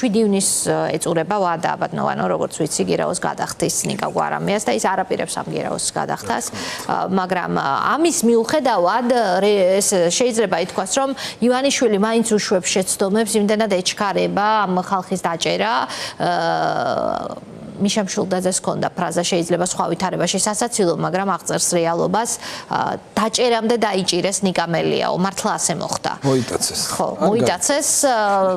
7 ივნის ეწურება ვადა აბატნოვანო, როგორც ვიცი, გირაოს გადახდის ნიკა გვარამიას და ის არაპირებს ამ გირაოს გადახდას. მაგრამ ამის მიუხედავად ეს შეიძლება ითქვას, რომ ივანიშვილი მაინც უშვებს შეცდომებს, იმდენად ეჩქარება ამ ხალხის დაჭერა. მიშამ შულდაძეს ჰქონდა ფრაზა შეიძლება სხვა ვითარებაში სასაცილო, მაგრამ აღწერს რეალობას. დაჭერამდე დაიჭირეს ნიკა მელიაო, მართლა ასე მოხდა. მოიტაცეს. ხო, მოიტაცეს,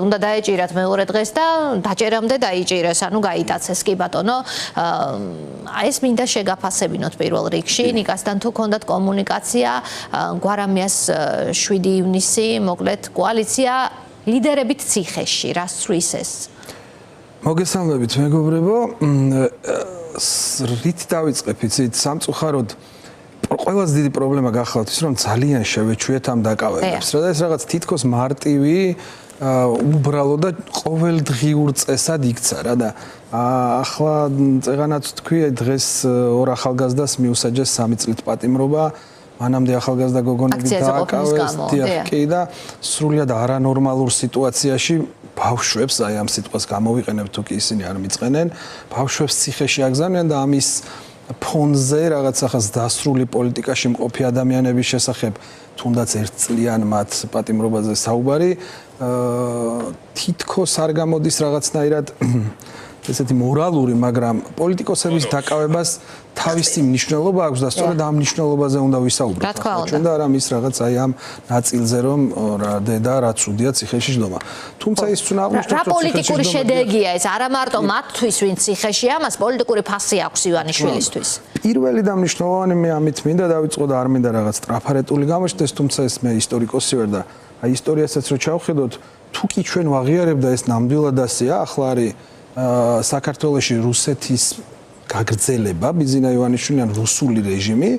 უნდა დაეჭირათ მეორე დღეს და დაჭერამდე დაიჭირეს, ანუ გაიტაცეს კი ბატონო. ეს მინდა შეგაფასებინოთ პირველ რიგში, ნიკასთან თუ ჰქონდათ კომუნიკაცია, გვარამიას 7 ივნისი, მოკლედ კოალიცია ლიდერებით ციხეში, რა სწრის ეს? მოგესალმებით მეგობრებო, რით დავიწყებ, იცით, სამწუხაროდ ყველაზე დიდი პრობლემა გახლავთ ის, რომ ძალიან შევეჩვიეთ ამ დაკავებებს. რა და ეს რაღაც თითქოს მარტივი, უბრალო და ყოველდღიურ წესად იქცა რა და ახლა წეღანაც თქვი, დღეს ორ ახალგაზრდას მიუსაჯეს 3 წლით პატიმრობა. მანამდე ახალგაზრდა გოგონები დააკავეს, კი და სრულიად არანორმალურ სიტუაციაში ბავშვებს, აი ამ სიტყვას გამოვიყენებ თუ კი ისინი არ მიწყენენ, ბავშვებს ციხეში აგზავნიან და ამის ფონზე რაღაც ახაც დასრული პოლიტიკაში მყოფი ადამიანების შესახებ თუნდაც 1 წლიან მათ პატიმრობაზე საუბარი, თითქოს არ გამოდის რაღაცნაირად ესეთი მორალური, მაგრამ პოლიტიკოსების დაკავებას თავისი მნიშვნელობა აქვს და სწორედ ამ მნიშვნელობაზე უნდა ვისაუბროთ. ჩვენ და არა მის რაღაც აი ამ ნაწილზე რომ რა დედა რა ცუდია ციხეში ჯდომა. თუმცა ის უნდა აღვნიშნოთ რა პოლიტიკური შედეგია ეს, არა მარტო მათთვის ვინც ციხეში ამას პოლიტიკური ფასი აქვს ივანიშვილისთვის. პირველი და მნიშვნელოვანი მე ამით მინდა დავიწყო და არ მინდა რაღაც ტრაფარეტული გამოჩნდეს, თუმცა ეს მე ისტორიკოსი ვარ და აი ისტორიასაც რო ჩავხედოთ, თუ კი ჩვენ ვაღიარებ და ეს ნამდვილად ასეა, ახლა არის საქართველოში რუსეთის გაგრძელება, ბიზინა ივანიშვილიდან რუსული რეჟიმი,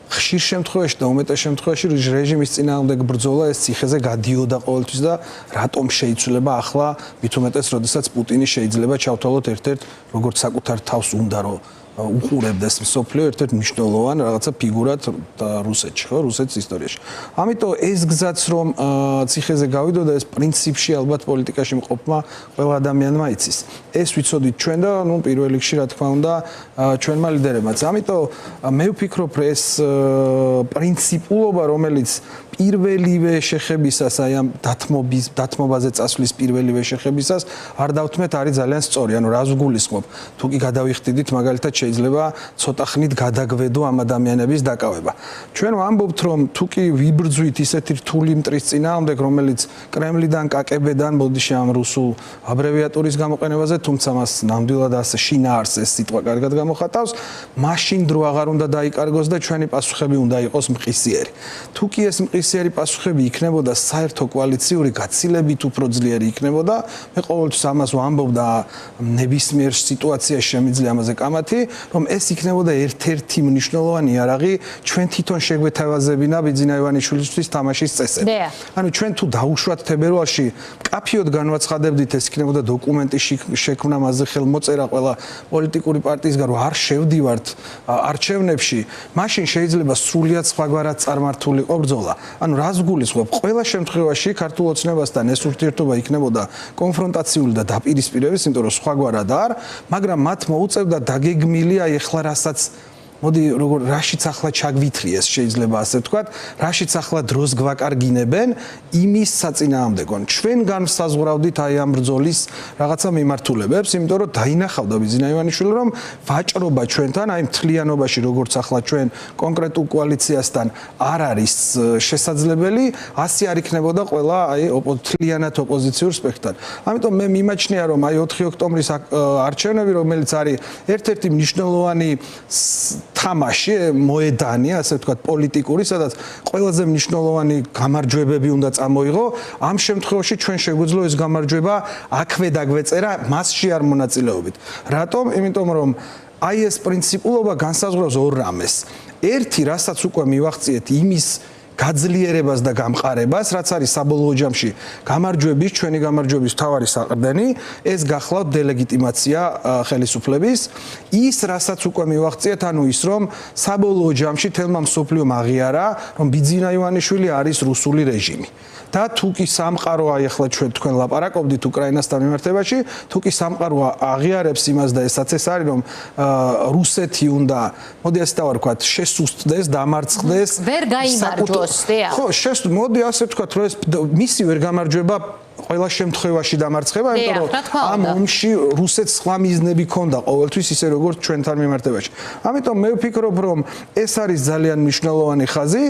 ხშირ შემთხვევაში და უმეტეს შემთხვევაში რეჟიმის წინააღმდეგ ბრძოლა ეს ციხეზე გადიოდა ყოველთვის და რატომ შეიცვლება ახლა მით უმეტეს, როდესაც პუტინი შეიძლება ჩავთვალოთ ერთ-ერთ როგორც საკუთარ თავს უნდა რომ უყურებდეს მსოფლიო ერთ-ერთ მნიშვნელოვან რაღაცა ფიგურად რუსეთში, ხო, რუსეთის ისტორიაში. ამიტომ ეს გზაც რომ ციხეზე გავიდოდა, ეს პრინციპში ალბათ პოლიტიკაში მყოფმა ყველა ადამიანმა იცის. ეს ვიცოდით ჩვენ და ნუ პირველ რიგში რა თქმა უნდა ჩვენმა ლიდერებმაც. ამიტომ მე ვფიქრობ ეს პრინციპულობა, რომელიც პირველივე შეხებისას, აი ამ დათმობაზე წასვლის პირველივე შეხებისას არ დავთმეთ, არის ძალიან სწორი. ანუ რას ვგულისხმობ? თუ კი გადავიხდიდით მაგალითად შეიძლება ცოტა ხნით გადაგვედო ამ ადამიანების დაკავება. ჩვენ ვამბობთ, რომ თუ კი ვიბრძვით ისეთი რთული მტრის წინააღმდეგ, რომელიც კრემლიდან, კაკებედან მოდიში ამ რუსულ აბრევიატურის გამოყენებაზე, თუმცა მას ნამდვილად ასე შინაარს ეს სიტყვა კარგად გამოხატავს, მაშინ დრო აღარ უნდა დაიკარგოს და ჩვენი პასუხები უნდა იყოს მყისიერი. თუ კი ეს მყისიერი პასუხები იქნებოდა საერთო კოალიციური გაცილებით უფრო ძლიერი იქნებოდა, მე ყოველთვის ამას ვამბობ და ნებისმიერ სიტუაციაში შემიძლია ამაზე კამათი, რომ ეს იქნებოდა ერთ-ერთი მნიშვნელოვანი იარაღი ჩვენ თვითონ შეგვეთავაზებინა ბიძინა ივანიშვილისთვის თამაშის წესები. ანუ ჩვენ თუ დაუშვათ თებერვალში კაფიოდ განვაცხადებდით, ეს იქნებოდა დოკუმენტი შექმნა მასზე ხელმოწერა ყველა პოლიტიკური პარტიის გარო არ შევდივართ არჩევნებში, მაშინ შეიძლება სრულიად სხვაგვარად წარმართულიყო ბრძოლა. ანუ რას ვგულისხმობ? ყველა შემთხვევაში ქართულ ოცნებასთან ეს ურთიერთობა იქნებოდა კონფრონტაციული და დაპირისპირების, იმიტომ რომ სხვაგვარად არ, მაგრამ მათ მოუწევდა დაგეგმილი აი ახლა რასაც მოდი როგორ რაშიც ახლა ჩაგვითრიეს შეიძლება ასე ვთქვათ, რაშიც ახლა დროს გვაკარგინებენ იმის საწინააღმდეგო. ჩვენ განსაზღვრავდით აი ამ ბრძოლის რაღაცა მიმართულებებს, იმიტომ რომ დაინახავდა ბიზინა ივანიშვილი, რომ ვაჭრობა ჩვენთან აი მთლიანობაში როგორც ახლა ჩვენ კონკრეტულ კოალიციასთან არ არის შესაძლებელი, ასე არ იქნებოდა ყველა აი მთლიანად ოპოზიციურ სპექტრთან. ამიტომ მე მიმაჩნია, რომ აი 4 ოქტომბრის არჩევნები, რომელიც არის ერთ-ერთი მნიშვნელოვანი თამაში, მოედანი, ასე ვთქვათ, პოლიტიკური, სადაც ყველაზე მნიშვნელოვანი გამარჯვებები უნდა წამოიღო, ამ შემთხვევაში ჩვენ შეგვიძლია ეს გამარჯვება აქვე დაგვეწერა, მასში არ მონაწილეობით. რატომ? იმიტომ რომ აი ეს პრინციპულობა განსაზღვრავს ორ რამეს. ერთი, რასაც უკვე მივახციეთ, იმის გაძლიერებას და გამყარებას, რაც არის საბოლოო ჯამში გამარჯვების, ჩვენი გამარჯვების მთავარი საყრდენი, ეს გახლავთ დელეგიტიმაცია ხელისუფლების, ის რასაც უკვე მივაღწიეთ, ანუ ის რომ საბოლოო ჯამში თელმა მსოფლიომ აღიარა, რომ ბიძინა ივანიშვილი არის რუსული რეჟიმი. და თუ კი სამყარო აი ახლა თქვენ ლაპარაკობდით უკრაინასთან მიმართებაში, თუ კი სამყარო აღიარებს იმას და ესაც ეს არის რომ რუსეთი უნდა, მოდი ასე დავარქვათ, შესუსტდეს, დამარცხდეს, ვერ გაიმარჯვოს, დიახ. ხო, მოდი ასე ვთქვათ, რომ ეს მისი ვერ გამარჯვება ყველა შემთხვევაში დამარცხება, იმიტომ რომ ამ ომში რუსეთს სხვა მიზნები ჰქონდა ყოველთვის ისე როგორც ჩვენთან მიმართებაში. ამიტომ მე ვფიქრობ, რომ ეს არის ძალიან მნიშვნელოვანი ხაზი.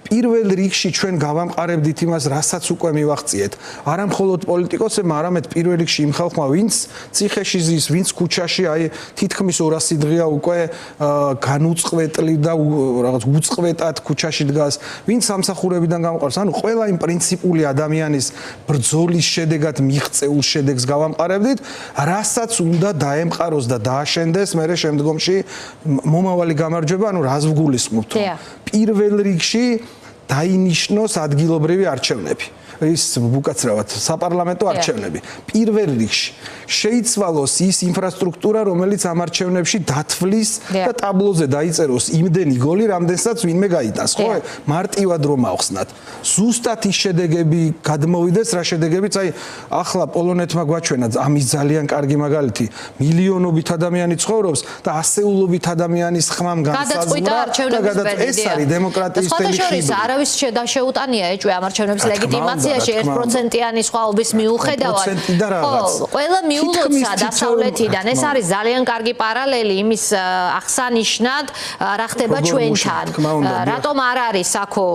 პირველ რიგში ჩვენ გავამყარებდით იმას, რასაც უკვე მივაღწიეთ. არა მხოლოდ პოლიტიკოსებმა, არამედ პირველ რიგში იმ ხალხმა, ვინც ციხეში ზის, ვინც ქუჩაში აი თითქმის 200 დღეა უკვე განუწყვეტლი და რაღაც უწყვეტად ქუჩაში დგას, ვინც სამსახურებიდან გამყარს. ანუ ყველა იმ პრინციპული ადამიანის ბრძოლის შედეგად მიღწეულ შედეგს გავამყარებდით, რასაც უნდა დაემყაროს და დააშენდეს მერე შემდგომში მომავალი გამარჯვება, ანუ რას ვგულისხმობთ? პირველ რიგში დაინიშნოს ადგილობრივი არჩევნები. ის უკაცრავად საპარლამენტო არჩევნები. პირველ რიგში შეიცვალოს ის ინფრასტრუქტურა, რომელიც ამ არჩევნებში დათვლის და ტაბლოზე დაიწეროს იმდენი გოლი, რამდენსაც ვინმე გაიტანს, ხო? მარტივად რომ ავხსნათ. ზუსტად ის შედეგები გადმოვიდეს, რა შედეგებიც, აი ახლა პოლონეთმა გვაჩვენა ამის ძალიან კარგი მაგალითი. მილიონობით ადამიანი ცხოვრობს და ასეულობით ადამიანის ხმამ განსაზღვრა და ეს არის დემოკრატიის თემი. არავის შეუტანია ეჭვი ამ არჩევნების ლეგიტიმაციას. 1%-იანი სხვაობის მიუხედავად, ყველა მიულოცა დასავლეთიდან. ეს არის ძალიან კარგი პარალელი იმის აღსანიშნად, რა ხდება ჩვენთან. რატომ არ არის აქო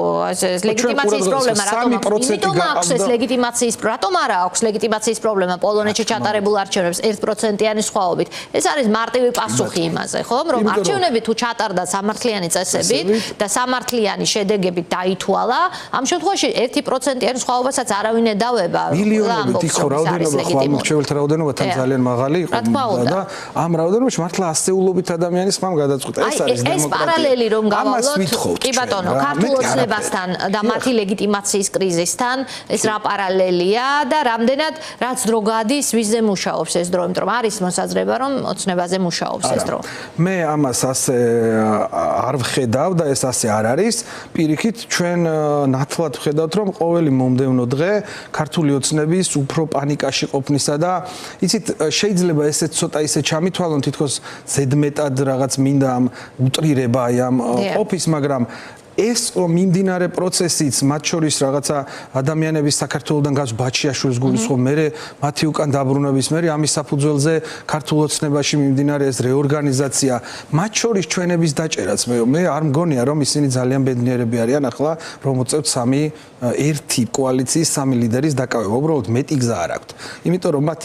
ლეგიტიმაციის პრობლემა, იმიტომ აქვს ეს ლეგიტიმაციის, რატომ არ აქვს ლეგიტიმაციის პრობლემა პოლონეთში ჩატარებულ არჩევნებს 1%-იანი სხვაობით. ეს არის მარტივი პასუხი იმაზე, ხომ? რომ არჩევნები თუ ჩატარდა სამართლიანი წესებით და სამართლიანი შედეგებით დაითვალა, ამ შემთხვევაში 1%-იანი სხვაობასაც არავინ ედავება. მილიონობით იქ რაოდენობა ხმამურჩეველთა რაოდენობათან ძალიან მაღალი იყო და ამ რაოდენობაში მართლა ასეულობით ადამიანის ხმამ გადაწყვეტა. ეს არის დემოკრატია. ეს პარალელი რომ გავალოთ, კი ბატონო, ქართულ ოცნებასთან და მათი ლეგიტიმაციის კრიზისთან, ეს რა პარალელია და რამდენად რაც დრო გადის, ვისზე მუშაობს ეს დრო, იმიტომ რომ არის მოსაზრება, რომ ოცნებაზე მუშაობს ეს დრო. მე ამას ასე არ ვხედავ და ეს ასე არ არის. პირიქით ჩვენ ნათლად ვხედავთ, რომ ყოველი მომდევნო დღე ქართული ოცნების უფრო პანიკაში ყოფნისა და იცით შეიძლება ესეც ცოტა ისე ჩამითვალონ თითქოს ზედმეტად რაღაც მინდა ამ უტრირება აი ამ ყოფის, მაგრამ ეს მიმდინარე პროცესიც მათ შორის რაღაცა ადამიანების საქართველოსდან გას ბაჩიაშვილის გულისხმობ, მერე მათი უკან დაბრუნების, მერე ამის საფუძველზე ქართულ ოცნებაში მიმდინარე ეს რეორგანიზაცია, მათ შორის ჩვენების დაჭერაც მე არ მგონია რომ ისინი ძალიან ბედნიერები არიან ახლა რომ უწევთ ერთი კოალიციის სამი ლიდერის დაკავება, უბრალოდ მეტი გზა არ აქვთ. იმიტომ რომ მათ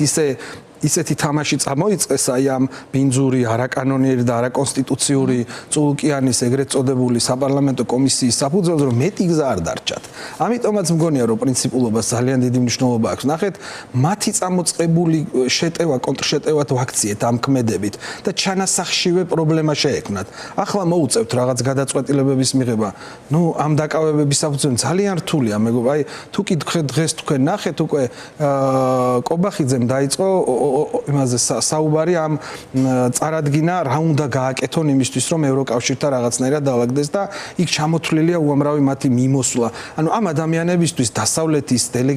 ისეთი თამაში წამოიწყეს აი ამ ბინძური, არაკანონიერი და არაკონსტიტუციური წულუკიანის ეგრეთ წოდებული საპარლამენტო კომისიის საფუძველზე რომ მეტი გზა არ დარჩათ. ამიტომაც მგონია რომ პრინციპულობას ძალიან დიდი მნიშვნელობა აქვს. ნახეთ, მათი წამოწყებული შეტევა, კონტრშეტევად ვაქციეთ ამ ქმედებით და ჩანასახშივე პრობლემა შეექმნათ. ახლა მოუწევთ რაღაც გადაწყვეტილებების მიღება. ნუ ამ დაკავებების საფუძველზე ძალიან რთულია. მეგობრებო, აი თუ კი დღეს თქვენ ნახეთ უკვე კობახიძემ დაიწყო იმაზე საუბარი ამ წარადგინა რა უნდა გააკეთონ იმისთვის რომ ევროკავშირთან რაღაცნაირად დაალაგდეს და იქ ჩამოთვლილია უამრავი მათი მიმოსვლა. ანუ ამ ადამიანებისთვის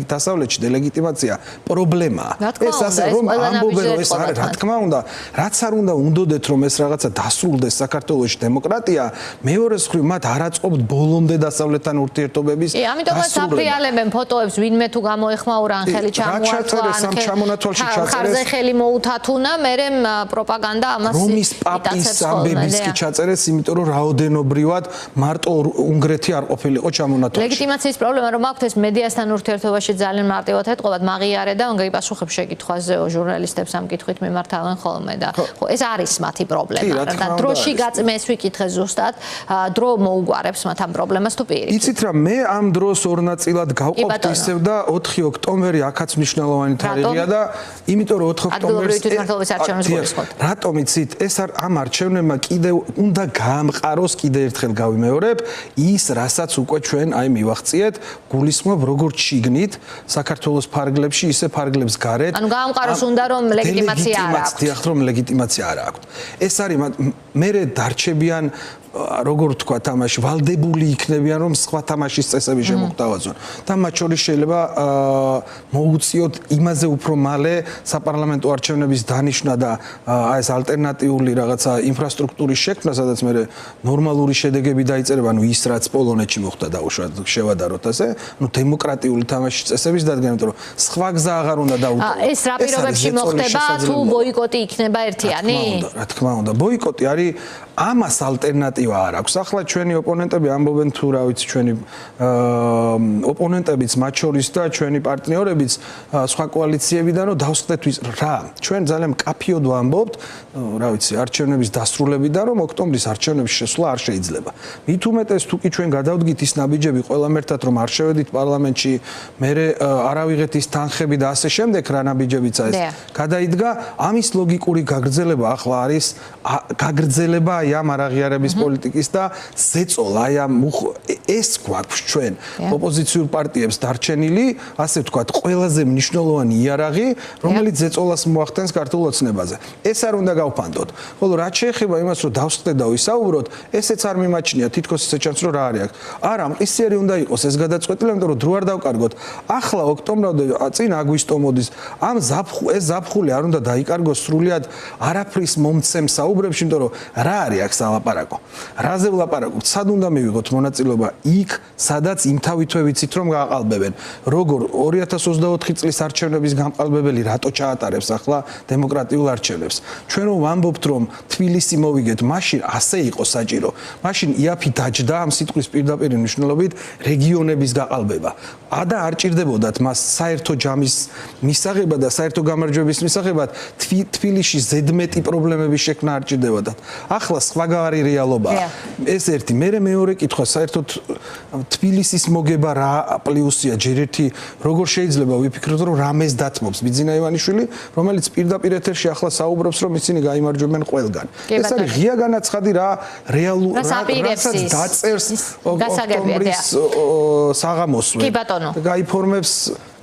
დასავლეთში დელეგიტიმაცია პრობლემაა. ეს ასე რომ ამბობენ რომ ეს არის, რა თქმა უნდა, რაც არ უნდა უნდოდეთ რომ ეს რაღაცა დასრულდეს საქართველოში დემოკრატია, მეორე მხრივ მათ არ აწყობთ ბოლომდე დასავლეთთან ურთიერთობების დასრულება. ამიტომაც აფრიალებენ ფოტოებს, ვინმე თუ გამოეხმაურან ხელი ჩამოართვა, ჩამონათვალში ჩაწერეს ხელი მოუთათუნა, მერე პროპაგანდა ამას რომის პაპის ამბების კი ჩაწერეს, იმიტომ რომ რაოდენობრივად მარტო უნგრეთი არ ყოფილიყო ჩამონათვალში. ლეგიტიმაციის პრობლემა რომ აქვს ეს მედიასთან ურთიერთობაში ძალიან მარტივად ეთყობათ, მაღიარე და გეიპასუხებ შეკითხვაზე ჟურნალისტებს ამ კითხვით მიმართავენ ხოლმე და ხო ეს არის მათი პრობლემა და დროში გაწმეს ვიკითხე ზუსტად, დრო მოუგვარებს მათ ამ პრობლემას თუ პირიქით. იცით რა, მე ამ დროს ორ ნაწილად გავყოფთ ისევ და 4 ოქტომბერი აქაც მნიშვნელოვანი თარიღია და იმიტომ რომ ადგილობრივი თვითმმართველობის არჩევნებს გულისხმობთ. რატომ იცით, ეს ამ არჩევნებმა კიდევ უნდა გაამყაროს, კიდევ ერთხელ გავიმეორებ, ის რასაც უკვე ჩვენ მივახციეთ, გულისხმობ როგორც შიგნით საქართველოს ფარგლებში, ისე ფარგლებს გარეთ. ანუ გაამყაროს უნდა რომ ლეგიტიმაცია არ აქვს. დიახ, რომ ლეგიტიმაცია არ აქვს. ეს არის მე დარჩებიან როგორ თქვა თამაში ვალდებული იქნებიან რომ სხვა თამაშის წესები შემოგთავაზონ და მათ შორის შეიძლება მოუწიოთ იმაზე უფრო მალე საპარლამენტო არჩევნების დანიშვნა და ეს ალტერნატიული რაღაცა ინფრასტრუქტურის შექმნა სადაც მე ნორმალური შედეგები დაიწერება ანუ ის რაც პოლონეთში მოხდა დაუშვათ შევადაროთ ასე ну დემოკრატიული თამაშის წესების დადგენა იმიტომ რომ სხვა გზა აღარ უნდა დაუყო ეს რა პირობებში მოხდება თუ ბოიკოტი იქნება ერთიანი რა თქმა უნდა ბოიკოტი არის ამას ალტერნატივა არ აქვს. ახლა ჩვენი ოპონენტები ამბობენ თუ რა ვიცი ჩვენი ოპონენტებიც მათ შორის და ჩვენი პარტნიორებიც სხვა კოალიციებიდან რომ დავსხდეთ რა. ჩვენ ძალიან მკაფიოდ ვამბობთ, რა ვიცი, არჩევნების დასრულებიდან რომ ოქტომბრის არჩევნების შესვლა არ შეიძლება. მით უმეტეს თუ კი ჩვენ გადავდგით ის ნაბიჯები ყველამ ერთად რომ არ შევედით პარლამენტში, მე არ ავიღეთ ის თანხები და ასე შემდეგ რა ნაბიჯებიცა ეს გადაიდგა, ამის ლოგიკური გაგრძელება ახლა არის გაგრძელება ამ არაღიარების პოლიტიკის და ზეწოლა ეს გვაქვს ჩვენ ოპოზიციურ პარტიებს დარჩენილი, ასე ვთქვათ, ყველაზე მნიშვნელოვანი იარაღი, რომელიც ზეწოლას მოახდენს ქართულ ოცნებაზე. ეს არ უნდა გავფანდოთ. ხოლო რაც შეეხება იმას, რომ დავსხდეთ და ვისაუბროთ, ესეც არ მიმაჩნია, თითქოს ისე ჩანს, რომ რა არის აქ. არა, მყისიერი უნდა იყოს ეს გადაწყვეტილი, იმიტომ რომ დრო არ დავკარგოთ. ახლა ოქტომბრამდე წინ აგვისტო მოდის. ამ ეს ზაფხული არ უნდა დაიკარგოს სრულიად არაფრის მომცემ საუბრებში, იმიტომ რომ რა არის აქ სალაპარაკო. რაზე ვლაპარაკობთ? სად უნდა მივიღოთ მონაწილეობა? იქ, სადაც იმთავითვე ვიცით, რომ გააყალბებენ. როგორ 2024 წლის არჩევნების გამყალბებელი რატო ჩაატარებს ახლა დემოკრატიულ არჩევნებს? ჩვენ რომ ვამბობთ, რომ თბილისი მოვიგეთ, მაშინ ასე იყო საჭირო. მაშინ იაფი დაჯდა ამ სიტყვის პირდაპირ მნიშვნელობით რეგიონების გაყალბება. და არ ჭირდებოდათ მას საერთო ჯამის მისაღება და საერთო გამარჯვების მისაღებად თბილისში ზედმეტი პრობლემების შექმნა არ ჭირდებოდათ. ახლა სხვაგავარი რეალობაა. ეს ერთი, მეორე კითხვა, საერთოდ თბილისის მოგება რა პლუსია, ჯერ ერთი როგორ შეიძლება ვიფიქროთ, რომ რამეს დათმობს ბიძინა ივანიშვილი, რომელიც პირდაპირ ეთერში ახლა საუბრობს, რომ ისინი გაიმარჯვებენ ყველგან. ეს არის ღია განაცხადი რა რასაც დაწერს ოქტომბრის საღამოსვე.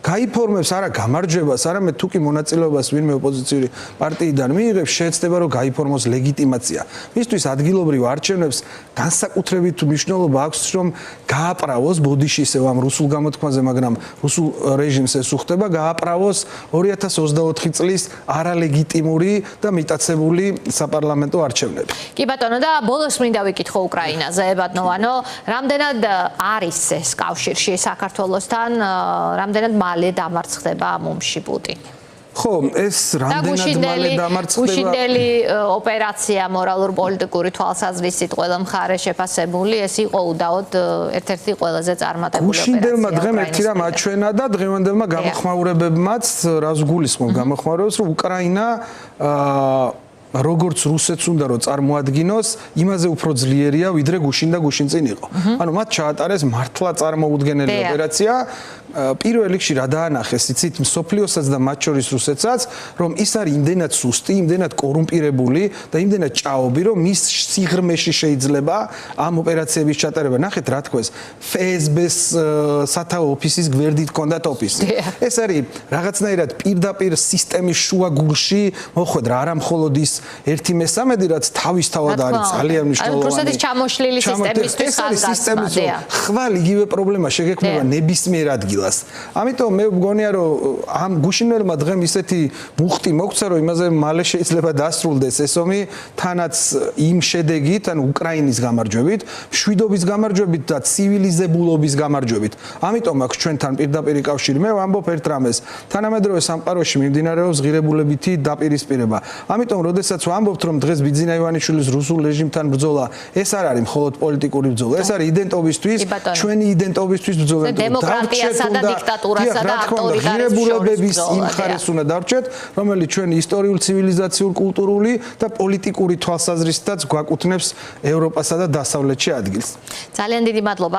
გაიფორმებს არა გამარჯვებას, არამედ თუ კი მონაწილეობას ვინმე ოპოზიციური პარტიიდან მიიღებს, შეეცდება რომ გაიფორმოს ლეგიტიმაცია. მისთვის ადგილობრივ არჩევნებს განსაკუთრებით მნიშვნელობა აქვს, რომ გააправოს ბოდიში ისევ ამ რუსულ გამოთქმაზე, მაგრამ რუსულ რეჟიმს ეს უხდება, გააправოს 2024 წლის არალეგიტიმური და მიტაცებული საპარლამენტო არჩევნები. კი ბატონო და ბოლოს მინდა ვიკითხო უკრაინაზე, ბატონო, რამდენად არის ეს კავშირში საქართველოსთან, რამდენად მალე დამარცხდება ამ ომში პუტინი. ხო, ეს რამდენად მალე დამარცხდება. გუშინდელი ოპერაცია მორალურ-პოლიტიკური თვალსაზრისით ყველა მხარე შეფასებული, ეს იყო უდაოდ ერთ-ერთი ყველაზე წარმატებული ოპერაცია. გუშინდელმა დღემ ერთი რამ აჩვენა და დღევანდელმა გამოხმაურებებმაც რას გულისხმობ გამოხმაურებებს, რომ უკრაინა როგორც რუსეთს უნდა რომ წარმოადგინოს, იმაზე უფრო ძლიერია, ვიდრე გუშინ და გუშინ წინ იყო. ანუ მათ ჩაატარეს მართლა წარმოუდგენელი ოპერაცია. პირველ რიგში რა დაანახეს, იცით, მსოფლიოსაც და მათ შორის რუსეთსაც, რომ ის არის იმდენად სუსტი, იმდენად კორუმპირებული და იმდენად ჭაობი, რომ მის სიღრმეში შეიძლება ამ ოპერაციების ჩატარება. ნახეთ რა თქოს, FSB-ს სათაო ოფისის გვერდით ჰქონდათ ოფისი. ეს არის რაღაცნაირად პირდაპირ სისტემის შუაგულში, მოხვედრა, არა მხოლოდ ის 1/3, რაც თავისთავად არის ძალიან მნიშვნელოვანი. ანუ რუსეთის ჩამოშლილი სისტემისთვის ხაზგასმა. ხვალ იგივე პრობლემა შეგექმნება ნებისმიერ ადგილას. ამიტომ მე მგონია რომ ამ გუშინელმა დღემ ისეთი მუხტი მოგცა რომ იმაზე მალე შეიძლება დასრულდეს ეს ომი თანაც იმ შედეგით ან უკრაინის გამარჯვებით, მშვიდობის გამარჯვებით და ცივილიზებულობის გამარჯვებით. ამიტომ აქვს ჩვენთან პირდაპირი კავშირი. მე ვამბობ ერთ რამეს, თანამედროვე სამყაროში მიმდინარეობს ღირებულებითი დაპირისპირება. ამიტომ როდესაც ვამბობთ რომ დღეს ბიძინა ივანიშვილის რუსულ რეჟიმთან ბრძოლა, ეს არ არის მხოლოდ პოლიტიკური ბრძოლა, ეს არის იდენტობისთვის, ჩვენი იდენტობისთვის ბრძოლა. დემოკრატიასა და დიქტატურასა და ავტორიტარიზმის იმ ხარეს უნდა დარჩეთ, რომელიც ჩვენი ისტორიულ, ცივილიზაციურ, კულტურული და პოლიტიკური თვალსაზრისითაც გვაკუთვნებს ევროპასა და დასავლეთში ადგილს. ძალიან დიდი მადლობა.